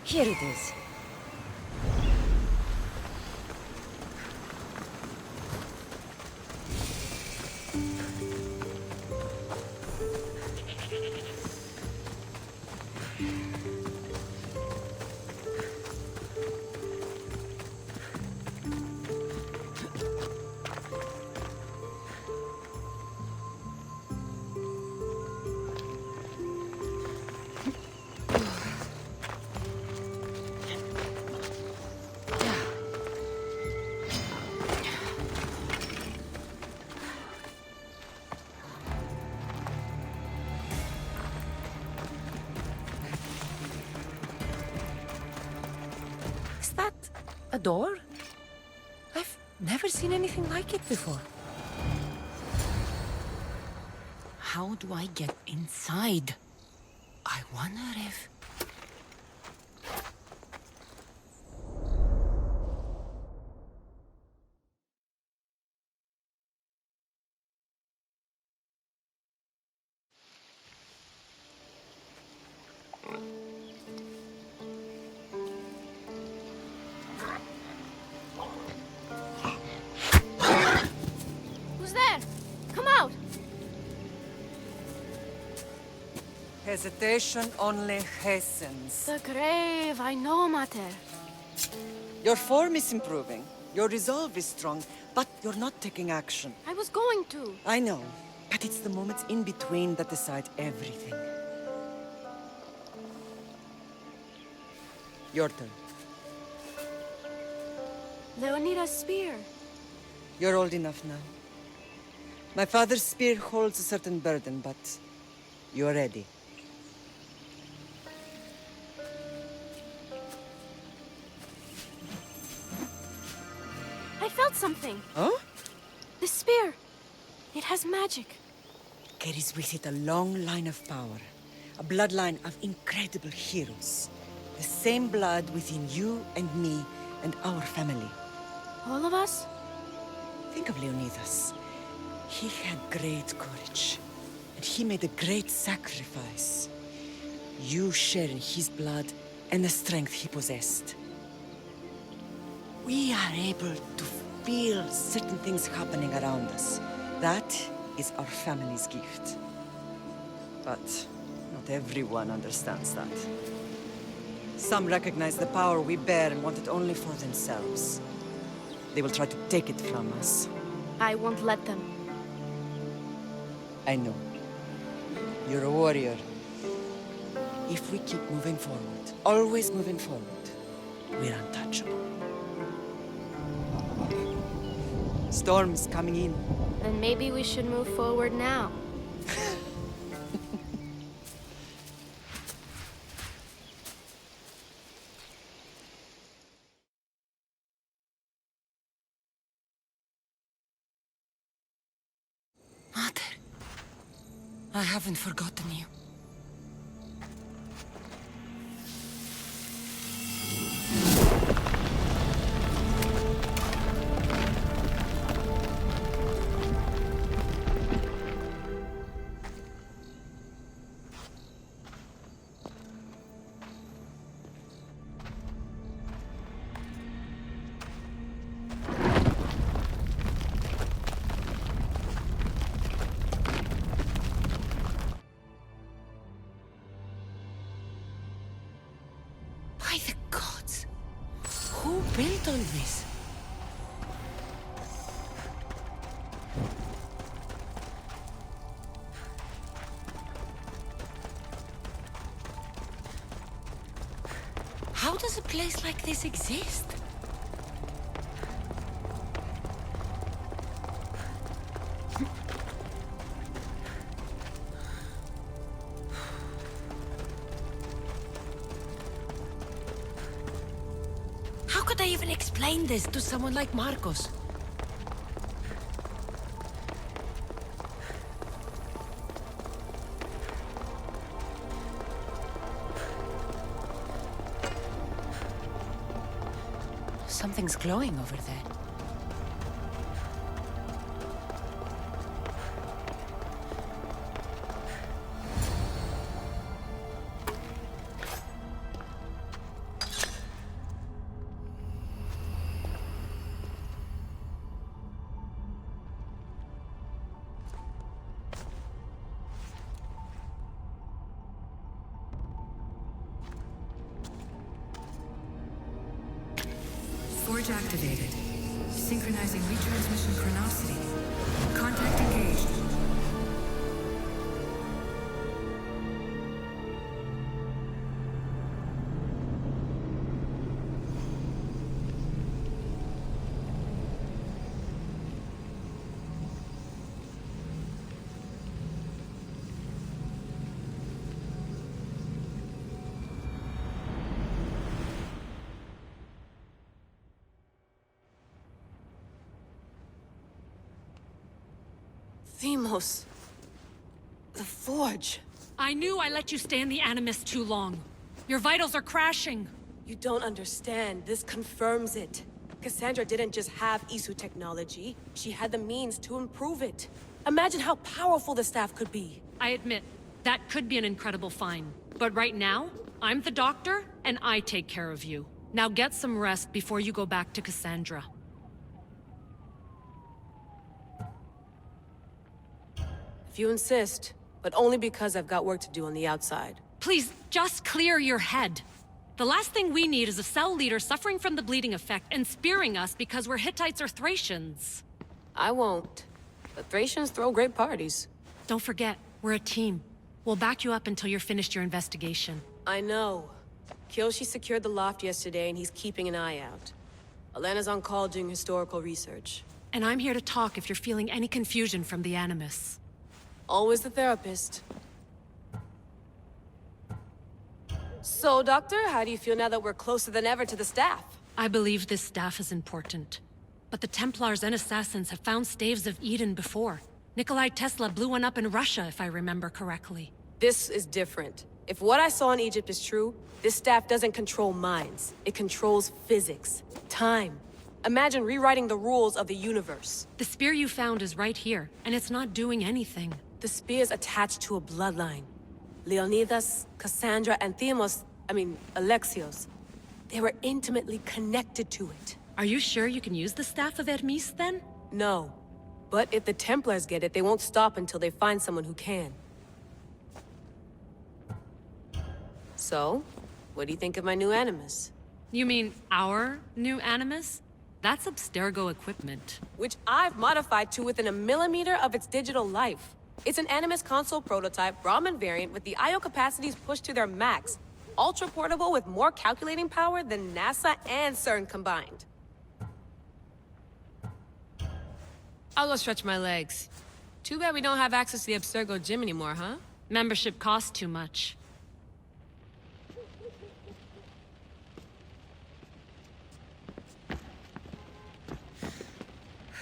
Here it is. A door? I've never seen anything like it before. How do I get inside? I wonder if... Hesitation only hastens. The grave, I know, Mater. Your form is improving. Your resolve is strong, but you're not taking action. I was going to. I know, but it's the moments in between that decide everything. Your turn. Leonida's spear. You're old enough now. My father's spear holds a certain burden, but you're ready. I felt something. Huh? The spear. It has magic. Carries with it a long line of power. A bloodline of incredible heroes. The same blood within you and me and our family. All of us? Think of Leonidas. He had great courage. And he made a great sacrifice. You share in his blood and the strength he possessed. We are able to feel certain things happening around us. That is our family's gift. But not everyone understands that. Some recognize the power we bear and want it only for themselves. They will try to take it from us. I won't let them. I know. You're a warrior. If we keep moving forward, always moving forward, we're untouchable. Storm's coming in. Then maybe we should move forward now. Mother, I haven't forgotten you. By the gods! Who built all this? How does a place like this exist? How could I even explain this to someone like Marcos? Something's glowing over there. storage activated. Synchronizing retransmission chronicity. Contact engaged. Themos. The Forge. I knew I let you stay in the Animus too long. Your vitals are crashing. You don't understand. This confirms it. Cassandra didn't just have Isu technology. She had the means to improve it. Imagine how powerful the staff could be. I admit, that could be an incredible find. But right now, I'm the doctor, and I take care of you. Now get some rest before you go back to Cassandra. If you insist, but only because I've got work to do on the outside. Please, just clear your head. The last thing we need is a cell leader suffering from the bleeding effect and spearing us because we're Hittites or Thracians. I won't. The Thracians throw great parties. Don't forget, we're a team. We'll back you up until you're finished your investigation. I know. Kyoshi secured the loft yesterday and he's keeping an eye out. Elena's on call doing historical research. And I'm here to talk if you're feeling any confusion from the Animus. Always the therapist. So, Doctor, how do you feel now that we're closer than ever to the staff? I believe this staff is important. But the Templars and Assassins have found staves of Eden before. Nikolai Tesla blew one up in Russia, if I remember correctly. This is different. If what I saw in Egypt is true, this staff doesn't control minds. It controls physics, time. Imagine rewriting the rules of the universe. The spear you found is right here, and it's not doing anything. The spear's attached to a bloodline. Leonidas, Cassandra, and Alexios. They were intimately connected to it. Are you sure you can use the Staff of Hermes, then? No. But if the Templars get it, they won't stop until they find someone who can. So, what do you think of my new Animus? You mean our new Animus? That's Abstergo equipment. Which I've modified to within a millimeter of its digital life. It's an Animus console prototype, Brahmin variant, with the I/O capacities pushed to their max. Ultra-portable with more calculating power than NASA and CERN combined. I'll go stretch my legs. Too bad we don't have access to the Abstergo gym anymore, huh? Membership costs too much.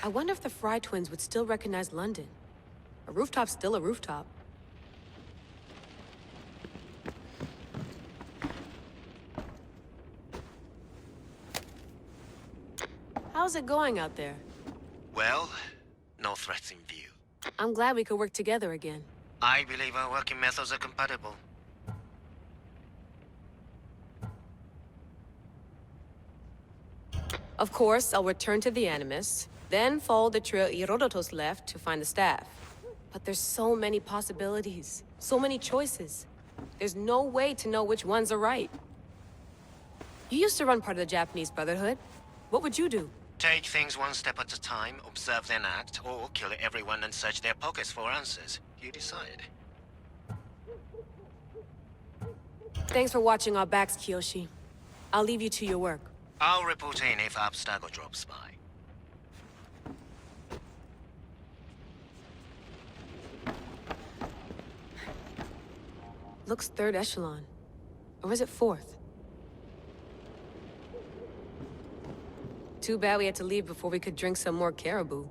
I wonder if the Fry twins would still recognize London. A rooftop's still a rooftop. How's it going out there? Well, no threats in view. I'm glad we could work together again. I believe our working methods are compatible. Of course, I'll return to the Animus, then follow the trail Herodotus left to find the staff. But there's so many possibilities, so many choices. There's no way to know which ones are right. You used to run part of the Japanese Brotherhood. What would you do? Take things one step at a time, observe then act, or kill everyone and search their pockets for answers. You decide. Thanks for watching our backs, Kiyoshi. I'll leave you to your work. I'll report in if Abstergo drops by. Looks third echelon. Or is it fourth? Too bad we had to leave before we could drink some more caribou.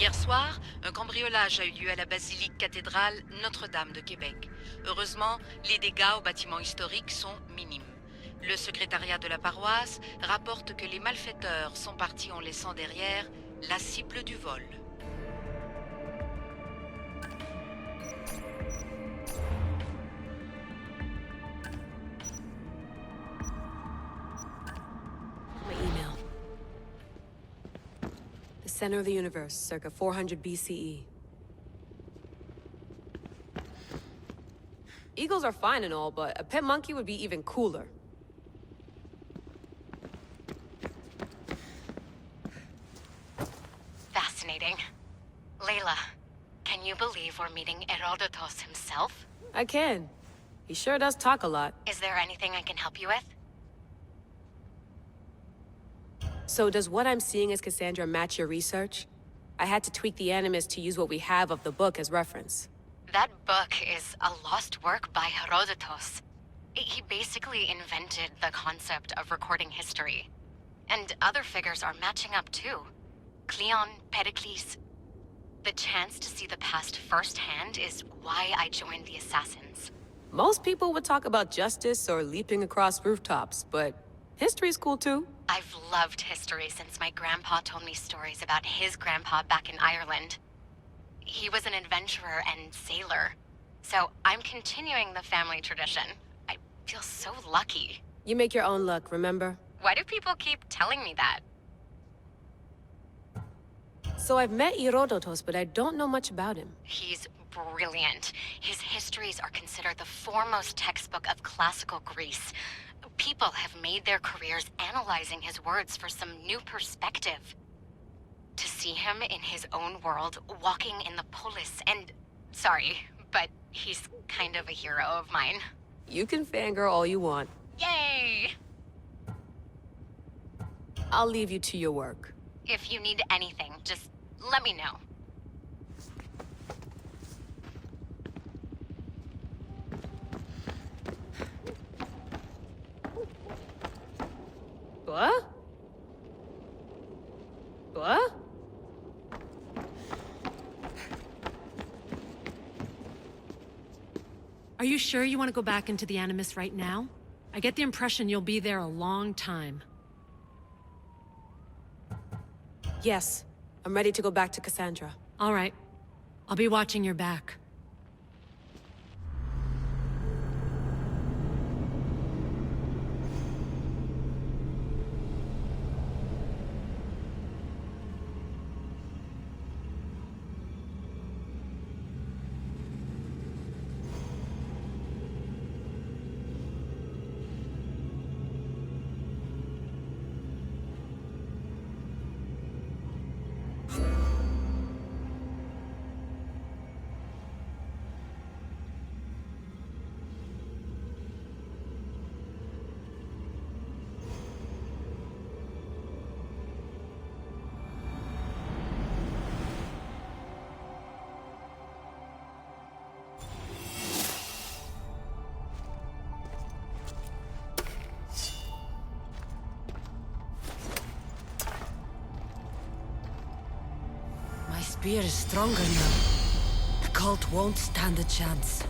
Hier soir, un cambriolage a eu lieu à la basilique cathédrale Notre-Dame de Québec. Heureusement, les dégâts au bâtiment historique sont minimes. Le secrétariat de la paroisse rapporte que les malfaiteurs sont partis en laissant derrière la cible du vol. My email. The center of the universe, circa 400 BCE. Eagles are fine and all, but a pet monkey would be even cooler. Fascinating. Layla, can you believe we're meeting Herodotus himself? I can. He sure does talk a lot. Is there anything I can help you with? So does what I'm seeing as Cassandra match your research? I had to tweak the Animus to use what we have of the book as reference. That book is a lost work by Herodotus. He basically invented the concept of recording history. And other figures are matching up too. Cleon, Pericles. The chance to see the past firsthand is why I joined the Assassins. Most people would talk about justice or leaping across rooftops, but history's cool too. I've loved history since my grandpa told me stories about his grandpa back in Ireland. He was an adventurer and sailor. So I'm continuing the family tradition. I feel so lucky. You make your own luck, remember? Why do people keep telling me that? So I've met Herodotus, but I don't know much about him. He's brilliant. His histories are considered the foremost textbook of classical Greece. People have made their careers analyzing his words for some new perspective. To see him in his own world, walking in the polis, and... Sorry, but he's kind of a hero of mine. You can fangirl all you want. Yay! I'll leave you to your work. If you need anything, just let me know. What? What? Are you sure you want to go back into the Animus right now? I get the impression you'll be there a long time. Yes. I'm ready to go back to Cassandra. All right. I'll be watching your back. My spear is stronger now. The cult won't stand a chance.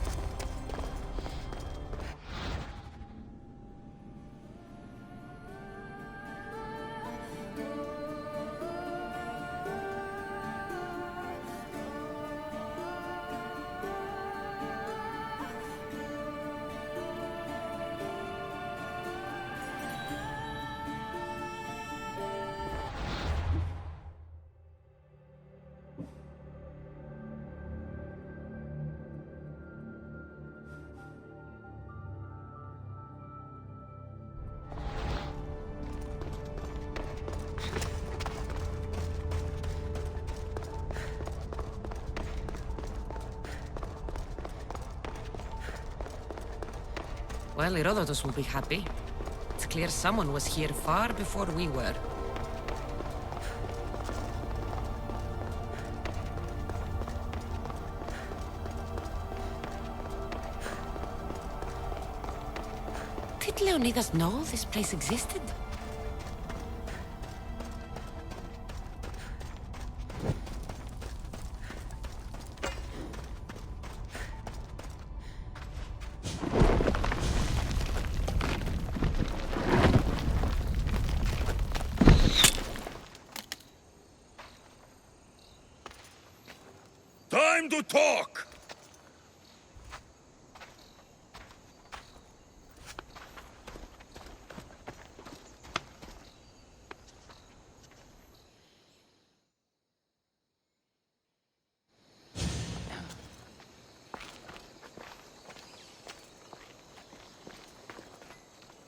Well, Herodotus will be happy. It's clear someone was here far before we were. Did Leonidas know this place existed? Time to talk!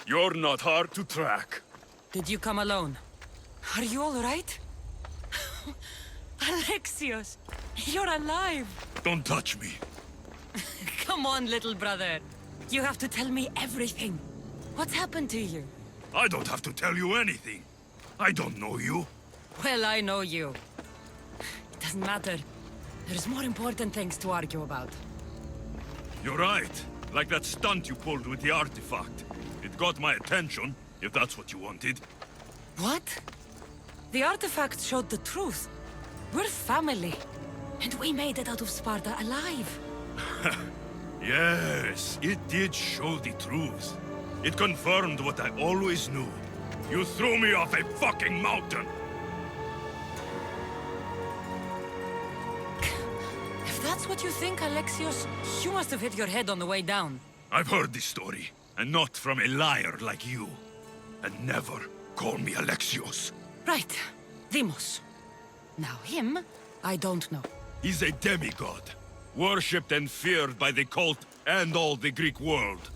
You're not hard to track. Did you come alone? Are you all right? Alexios, you're alive! Don't touch me. Come on, little brother. You have to tell me everything. What's happened to you? I don't have to tell you anything. I don't know you. Well, I know you. It doesn't matter. There's more important things to argue about. You're right. Like that stunt you pulled with the artifact. It got my attention, if that's what you wanted. What? The artifact showed the truth. We're family. And we made it out of Sparta alive. Yes, it did show the truth. It confirmed what I always knew. You threw me off a fucking mountain! If that's what you think, Alexios, you must have hit your head on the way down. I've heard this story, and not from a liar like you. And never call me Alexios. Right. Demos. Now him, I don't know. He's a demigod, worshipped and feared by the cult and all the Greek world.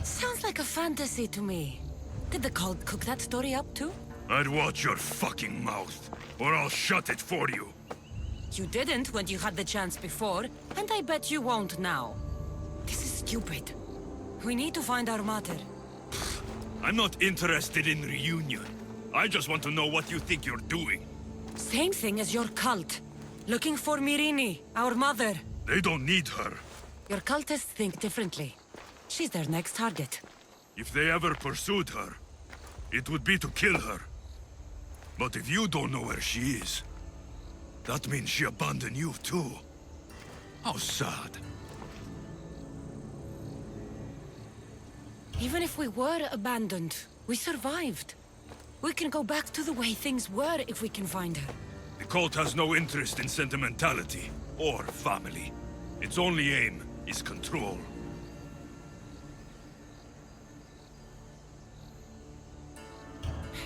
Sounds like a fantasy to me. Did the cult cook that story up too? I'd watch your fucking mouth, or I'll shut it for you. You didn't when you had the chance before, and I bet you won't now. This is stupid. We need to find our mater. I'm not interested in reunion. I just want to know what you think you're doing. Same thing as your cult. Looking for Myrrine, our mother. They don't need her. Your cultists think differently. She's their next target. If they ever pursued her, it would be to kill her. But if you don't know where she is, that means she abandoned you too. How sad. Even if we were abandoned, we survived. We can go back to the way things were if we can find her. The cult has no interest in sentimentality or family. Its only aim is control.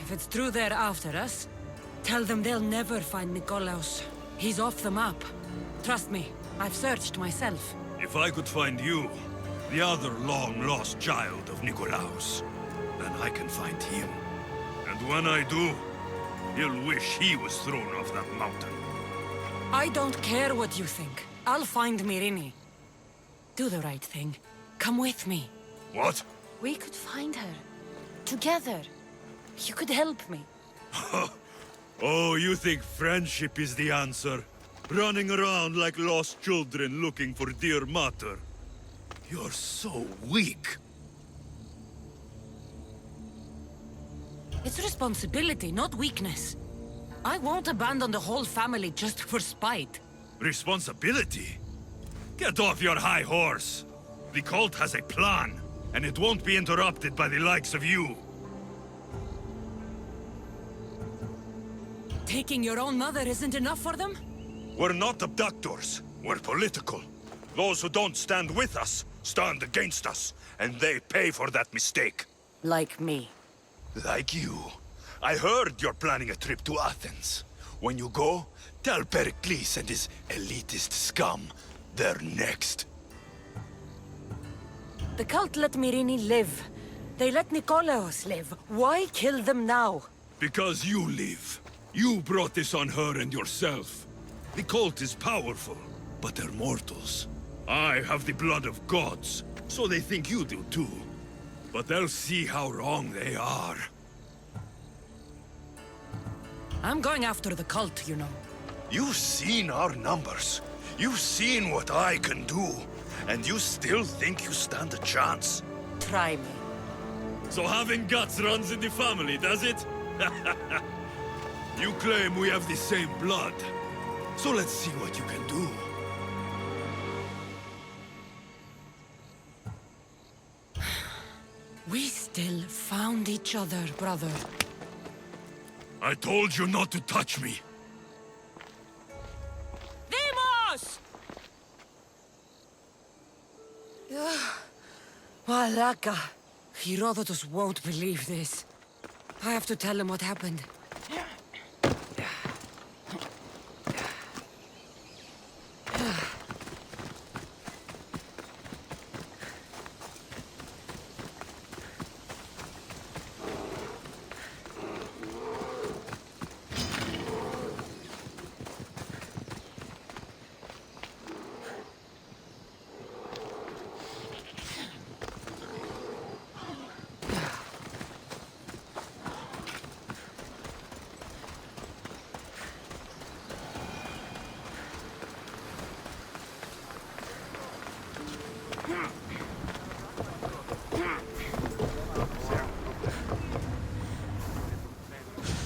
If it's true they're after us, tell them they'll never find Nikolaos. He's off the map. Trust me, I've searched myself. If I could find you, the other long-lost child of Nikolaos, then I can find him. And when I do, he'll wish he was thrown off that mountain. I don't care what you think. I'll find Myrrine. Do the right thing. Come with me. What? We could find her. Together. You could help me. Oh, you think friendship is the answer? Running around like lost children looking for dear mater. You're so weak. It's responsibility, not weakness. I won't abandon the whole family just for spite. Responsibility? Get off your high horse. The cult has a plan, and it won't be interrupted by the likes of you. Taking your own mother isn't enough for them? We're not abductors. We're political. Those who don't stand with us, stand against us, and they pay for that mistake. Like me. Like you. I heard you're planning a trip to Athens. When you go, tell Pericles and his elitist scum they're next. The cult let Myrrine live. They let Nikolaos live. Why kill them now? Because you live. You brought this on her and yourself. The cult is powerful, but they're mortals. I have the blood of gods, so they think you do too. But they'll see how wrong they are. I'm going after the cult, you know. You've seen our numbers. You've seen what I can do. And you still think you stand a chance? Try me. So having guts runs in the family, does it? You claim we have the same blood. So let's see what you can do. We still found each other, brother. I told you not to touch me. Demos! Malaka. Herodotus won't believe this. I have to tell him what happened.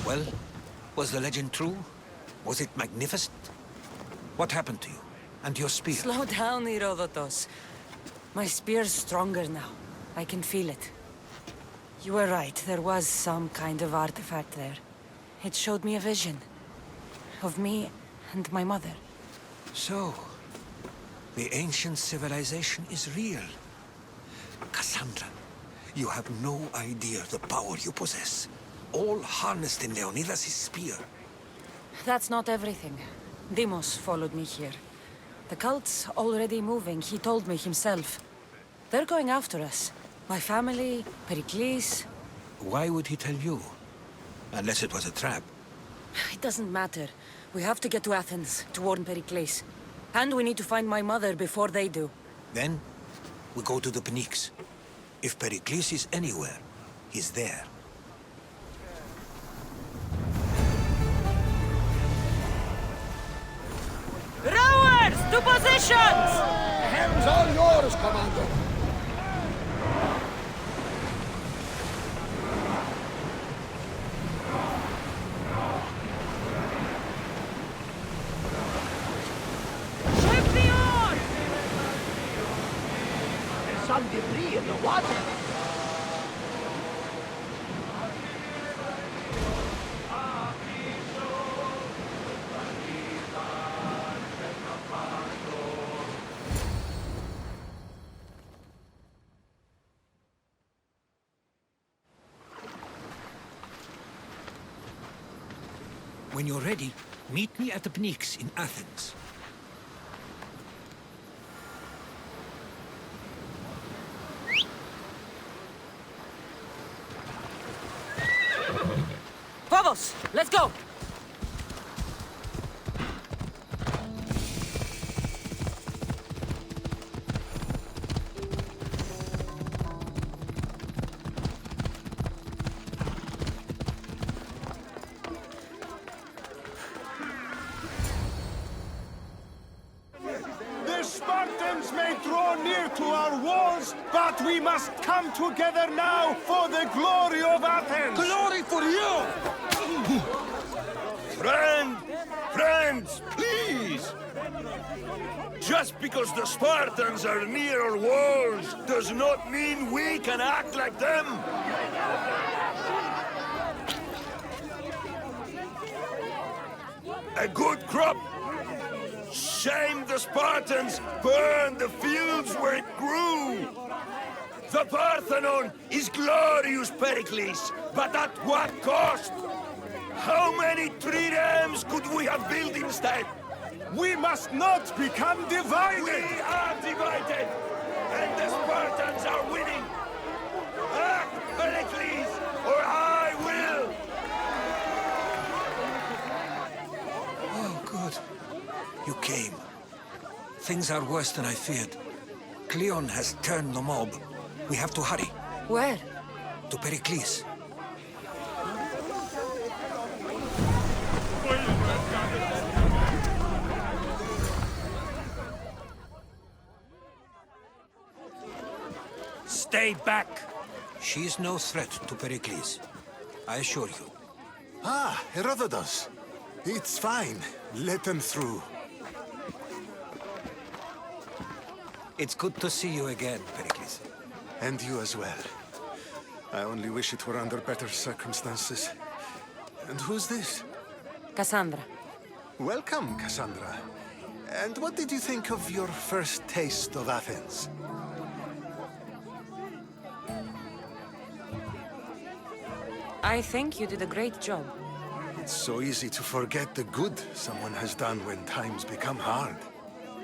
Well, was the legend true? Was it magnificent? What happened to you? And your spear? Slow down, Herodotus. My spear's stronger now. I can feel it. You were right, there was some kind of artifact there. It showed me a vision. Of me and my mother. So, the ancient civilization is real. Cassandra, you have no idea the power you possess. All harnessed in Leonidas' spear. That's not everything. Demos followed me here. The cult's already moving, he told me himself. They're going after us. My family, Pericles. Why would he tell you? Unless it was a trap. It doesn't matter. We have to get to Athens, to warn Pericles. And we need to find my mother before they do. Then, we go to the Pnyx. If Pericles is anywhere, he's there. Rowers, to positions! The helm's all yours, Commander. Ship the oars! There's some debris in the water. When you're ready, meet me at the Pnyx in Athens. Phobos, let's go! The Spartans may draw near to our walls, but we must come together now for the glory of Athens! Glory for you! Friends, please! Just because the Spartans are near our walls does not mean we can act like them! A good crop! Shame the Spartans burned the fields where it grew! The Parthenon is glorious, Pericles, but at what cost? How many triremes could we have built instead? We must not become divided! We are divided, and the Spartans are winning! Act, Pericles, or I will! Oh, good. You came. Things are worse than I feared. Cleon has turned the mob. We have to hurry. Where? To Pericles. Stay back! She's no threat to Pericles. I assure you. Ah, Herodotus. It's fine. Let them through. It's good to see you again, Pericles. And you as well. I only wish it were under better circumstances. And who's this? Cassandra. Welcome, Cassandra. And what did you think of your first taste of Athens? I think you did a great job. It's so easy to forget the good someone has done when times become hard.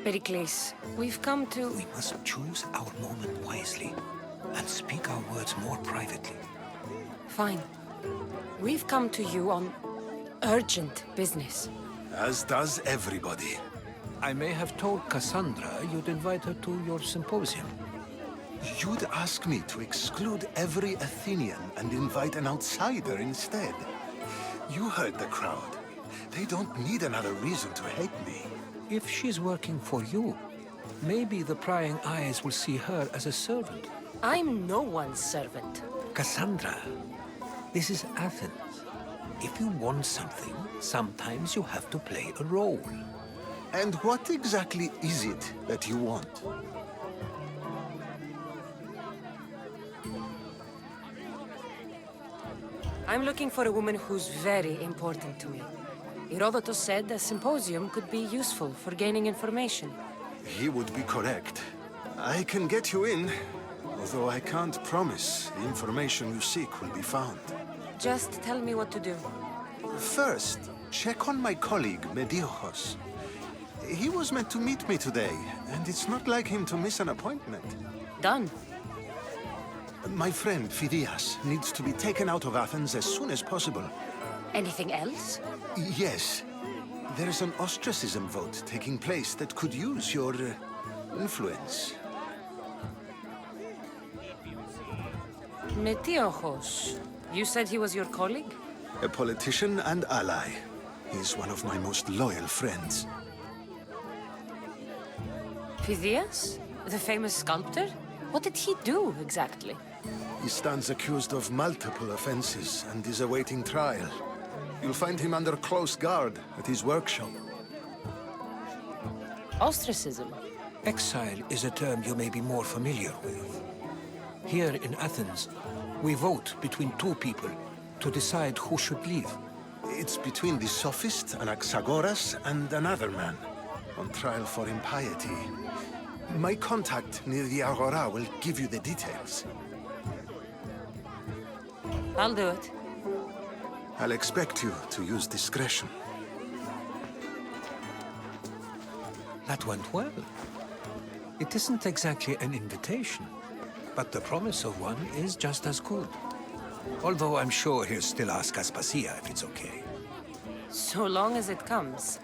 Pericles, we've come to... We must choose our moment wisely and speak our words more privately. Fine. We've come to you on urgent business. As does everybody. I may have told Cassandra you'd invite her to your symposium. You'd ask me to exclude every Athenian and invite an outsider instead. You heard the crowd. They don't need another reason to hate me. If she's working for you, maybe the prying eyes will see her as a servant. I'm no one's servant. Cassandra, this is Athens. If you want something, sometimes you have to play a role. And what exactly is it that you want? I'm looking for a woman who's very important to me. Herodotus said a symposium could be useful for gaining information. He would be correct. I can get you in, although I can't promise the information you seek will be found. Just tell me what to do. First, check on my colleague, Mediochos. He was meant to meet me today, and it's not like him to miss an appointment. Done. My friend, Phidias, needs to be taken out of Athens as soon as possible. Anything else? Yes. There's an ostracism vote taking place that could use your influence. Metiochos. You said he was your colleague? A politician and ally. He's one of my most loyal friends. Phidias? The famous sculptor? What did he do, exactly? He stands accused of multiple offenses and is awaiting trial. You'll find him under close guard at his workshop. Ostracism? Exile is a term you may be more familiar with. Here in Athens, we vote between two people to decide who should leave. It's between the sophist Anaxagoras and another man, on trial for impiety. My contact near the Agora will give you the details. I'll do it. I'll expect you to use discretion. That went well. It isn't exactly an invitation, but the promise of one is just as good. Although I'm sure he'll still ask Aspasia if it's okay. So long as it comes.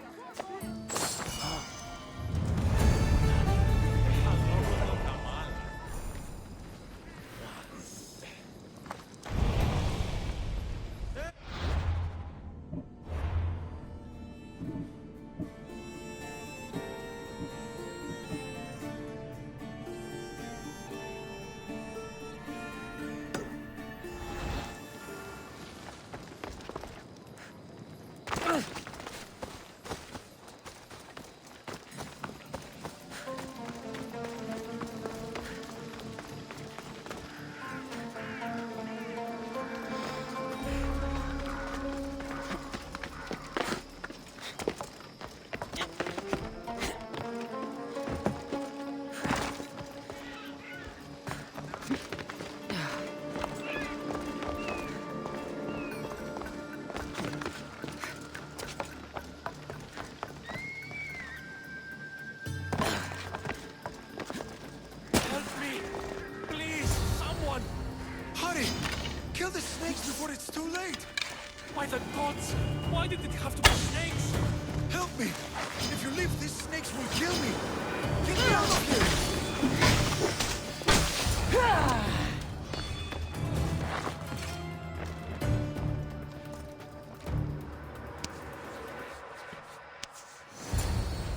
Kill the snakes before it's too late! By the gods! Why did it have to be snakes? Help me! If you leave, these snakes will kill me! Get me out of here!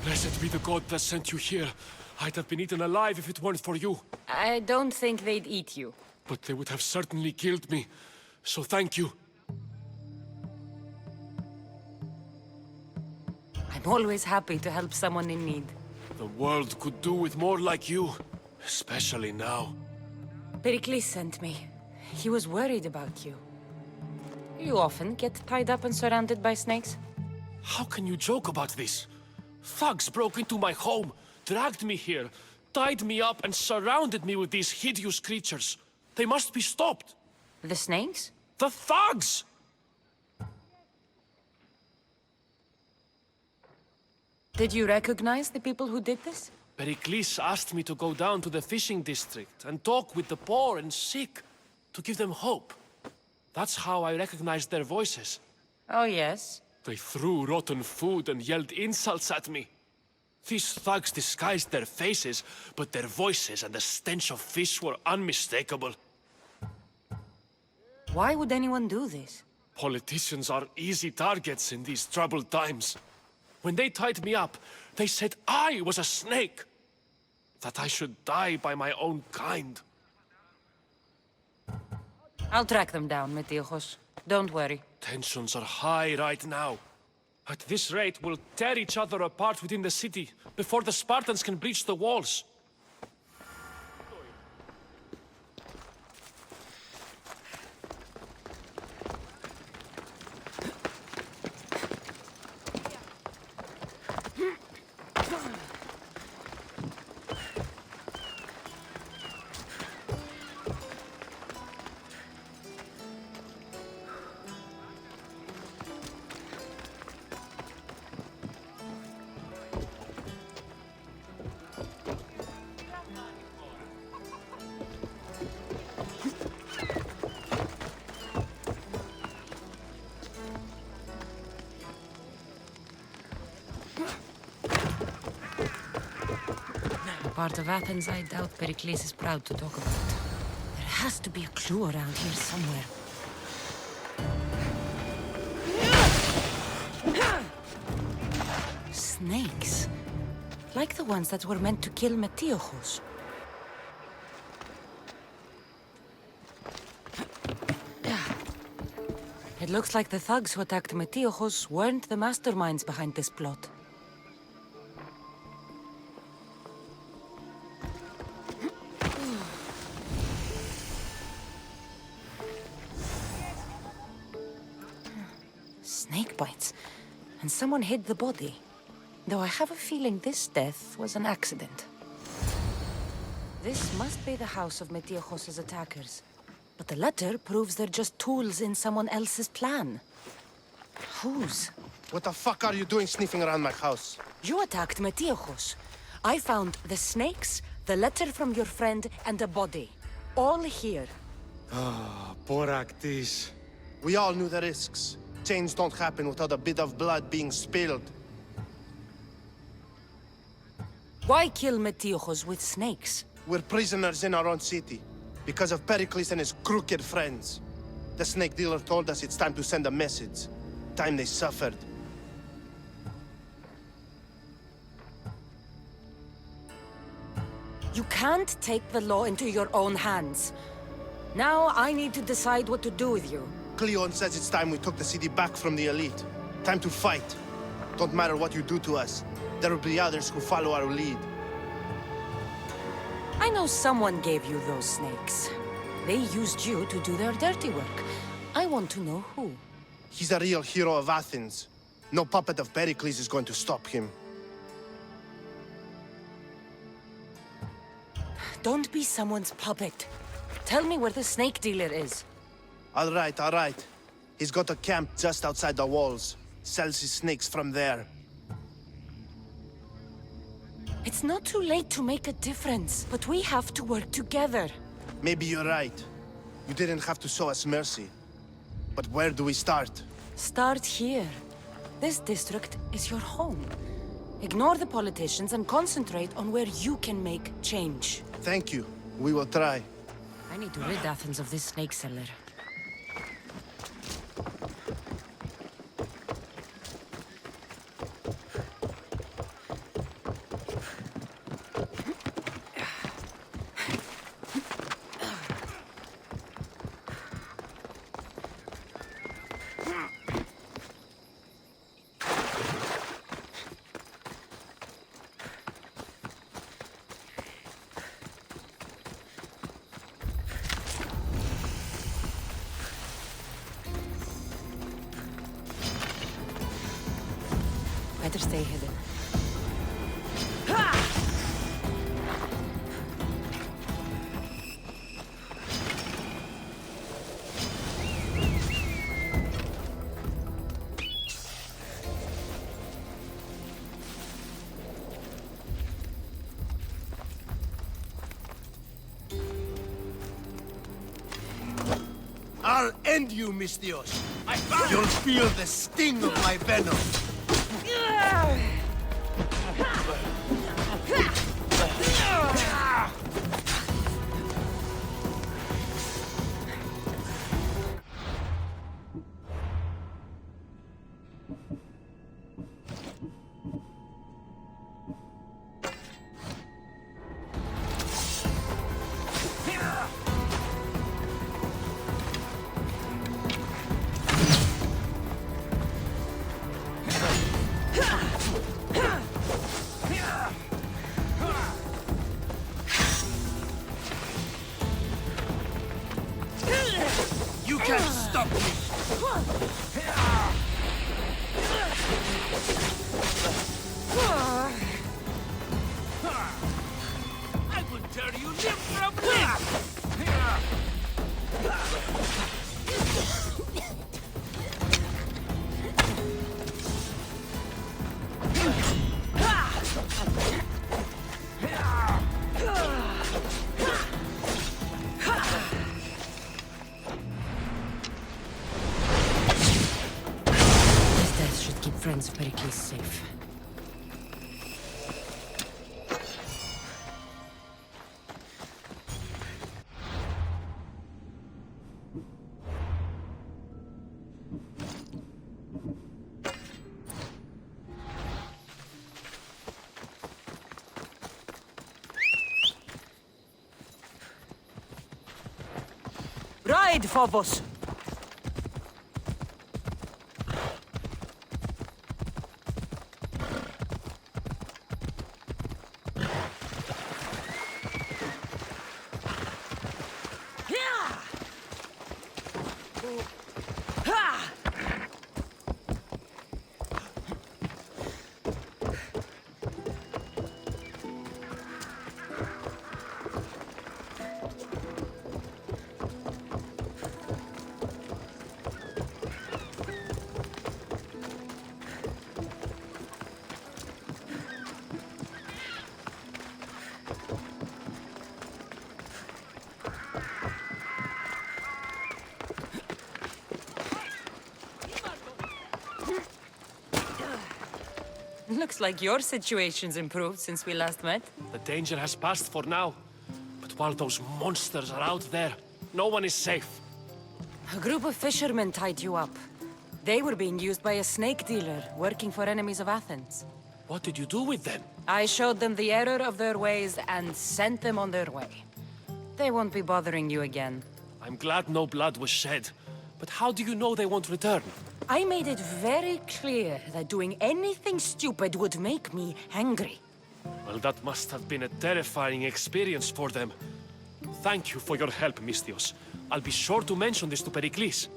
Blessed be the god that sent you here. I'd have been eaten alive if it weren't for you. I don't think they'd eat you. But they would have certainly killed me. So thank you. I'm always happy to help someone in need. The world could do with more like you. Especially now. Pericles sent me. He was worried about you. You often get tied up and surrounded by snakes? How can you joke about this? Thugs broke into my home, dragged me here, tied me up and surrounded me with these hideous creatures. They must be stopped. The snakes? The thugs! Did you recognize the people who did this? Pericles asked me to go down to the fishing district and talk with the poor and sick, to give them hope. That's how I recognized their voices. Oh, yes? They threw rotten food and yelled insults at me. These thugs disguised their faces, but their voices and the stench of fish were unmistakable. Why would anyone do this? Politicians are easy targets in these troubled times. When they tied me up, they said I was a snake. That I should die by my own kind. I'll track them down, Metiojos. Don't worry. Tensions are high right now. At this rate, we'll tear each other apart within the city, before the Spartans can breach the walls. Part of Athens I doubt Pericles is proud to talk about. There has to be a clue around here somewhere. Snakes. Like the ones that were meant to kill Metiojos. It looks like the thugs who attacked Metiojos weren't the masterminds behind this plot. Snake bites. And someone hid the body. Though I have a feeling this death was an accident. This must be the house of Metiojos' attackers. But the letter proves they're just tools in someone else's plan. Whose? What the fuck are you doing sniffing around my house? You attacked Metiojos. I found the snakes, the letter from your friend, and a body. All here. Ah, Boraktis. We all knew the risks. Change don't happen without a bit of blood being spilled. Why kill Metiojos with snakes? We're prisoners in our own city, because of Pericles and his crooked friends. The snake dealer told us it's time to send a message. Time they suffered. You can't take the law into your own hands. Now I need to decide what to do with you. Cleon says it's time we took the city back from the elite. Time to fight. Don't matter what you do to us. There will be others who follow our lead. I know someone gave you those snakes. They used you to do their dirty work. I want to know who. He's a real hero of Athens. No puppet of Pericles is going to stop him. Don't be someone's puppet. Tell me where the snake dealer is. All right. He's got a camp just outside the walls. Sells his snakes from there. It's not too late to make a difference, but we have to work together. Maybe you're right. You didn't have to show us mercy. But where do we start? Start here. This district is your home. Ignore the politicians and concentrate on where you can make change. Thank you. We will try. I need to rid Athens of this snake seller. Better stay hidden. I'll end you, Mistios. You'll feel the sting of my venom. You can't stop me! I will tear you limb from limb! His death should keep friends of Pericles safe. Ride, Phobos! Looks like your situation's improved since we last met. The danger has passed for now. But while those monsters are out there, no one is safe. A group of fishermen tied you up. They were being used by a snake dealer working for enemies of Athens. What did you do with them? I showed them the error of their ways and sent them on their way. They won't be bothering you again. I'm glad no blood was shed. But how do you know they won't return? I made it very clear that doing anything stupid would make me angry. Well, that must have been a terrifying experience for them. Thank you for your help, Mistios. I'll be sure to mention this to Pericles.